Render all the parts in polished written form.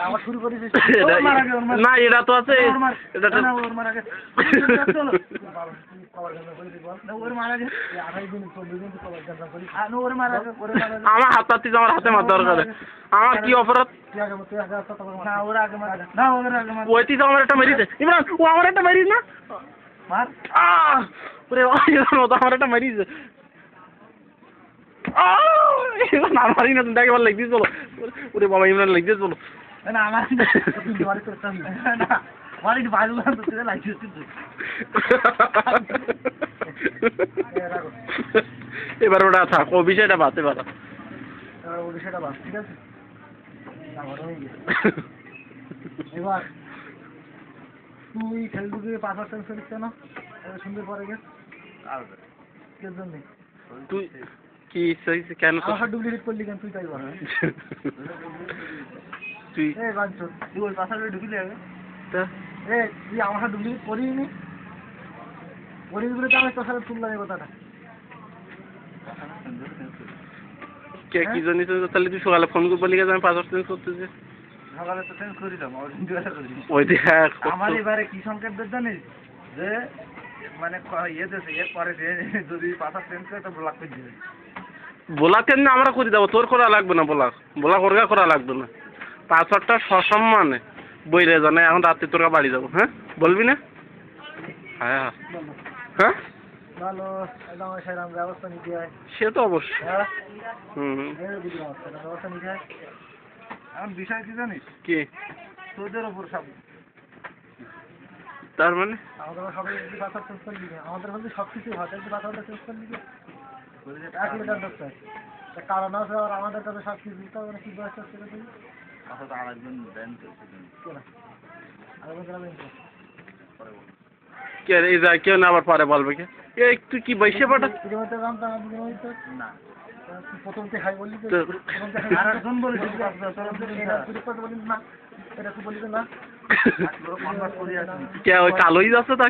আমার শুরু করিস না এটা তো আছে এটা তো আমার হাত পাচ্ছি আমার হাতে মার দরকার আমার কি অপরাধ ওইটি তো আমার একটা মেরিছে ইমরান ও আমার একটা মেরিস না ওরে আমার একটা মেরিছে না মারি না দেখে ভালো লাগছিস বলো ওরে বাবা ইমরান লাগছিস বলো এবার ওটা থাক ও বিষয়টা বাঁচতে পারা ও বিষয়টা বাঁচ ঠিক আছে এবার তুই ফেসবুকে পাসওয়ার্ড চেঞ্জ করিস কেন সুন্দর পরে গেছ কের জন্য তুই কি কেন ডুপ্লিকেট করলি কেন তুই তাই বল তুই তুই ওই পাসওয়ার্ডে ঢুকলি আগে তুই আমার সাথে ডুপ্লিকেট করিনি করিস বলে তো আমি তোর সাথে তুললাম এই কথাটা কে কি জানিস তাহলে তুই সকালে ফোন করে বলি আমি পাসওয়ার্ড চেঞ্জ করতেছি সকালে তো চেঞ্জ করিলাম ওই যে আমার এবারে কি সংকেত দেয় জানিস যে মানে ইয়ে দেশে এর পরে যদি পাসওয়ার্ড চেঞ্জ করে তো ব্লক করে দিবে ব্লক কেন আমরা করে দেবো তোর করা লাগবে না ব্লক ওরগা করা লাগবে না পাসওয়ার্ডটা সসম্মানে বইরে জানে এখন রাত্রে তোরা বাড়ি যাবো হ্যাঁ বলবি না হ্যাঁ হ্যাঁ ভালো একদম সেরকম ব্যবস্থা নিতে হয় সে তো অবশ্যই ব্যবস্থা নিতে হয় এখন বিষয় কি জানিস কি তোদের ওপর সব তার মানে আমাদের সবাই যদি পাসওয়ার্ড চেঞ্জ করে দিবে আমাদের বলতে সব কিছু হয় যদি পাসওয়ার্ডটা চেঞ্জ করে দিবে এক লিটার দরকার কারণ আছে আর আমাদের কাছে সব কিছু দিতে হবে না কি ব্যবস্থা করে দিবি আসলে আরেকজন দেন কে এই যা কেউ না আবার পরে বলবে কে একটু কি বৈশে পাঠা না প্রথম থেকে হাই বললি আরেকজন বলিস না এটা তুই বলিস না কে ওই কালোই যাচ্ছে তা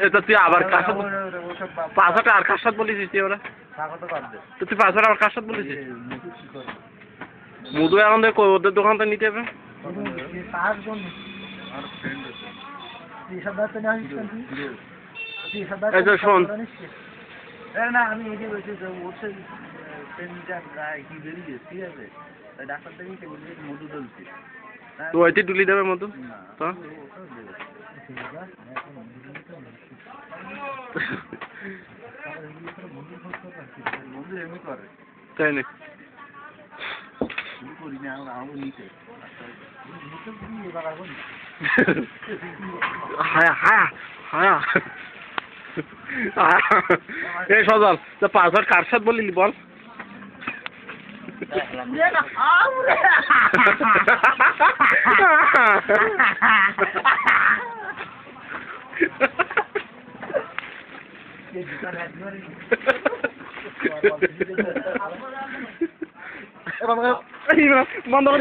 এটা তুই আবার কার সাথে পাঁচটা আর কার সাথে বলিস তুই ওরা তো তুই পাঁচটা আবার কার সাথে বলিস মধু এখন দেখ ওদের দোকান থেকে নিতে হবে শোন না আমি এই যে বলছি যে ওর কি বেরিয়ে ঠিক আছে ডাক্তার থেকে মধু চলছে তো ওইটি ডুলি দেবে মধু তো মধু এমনি করে তাই না করি না আমার নিচে হায়া হায়া হায়া এই সজল তো পাসওয়ার্ড কার সাথে বলিলি বল বন্ধ করে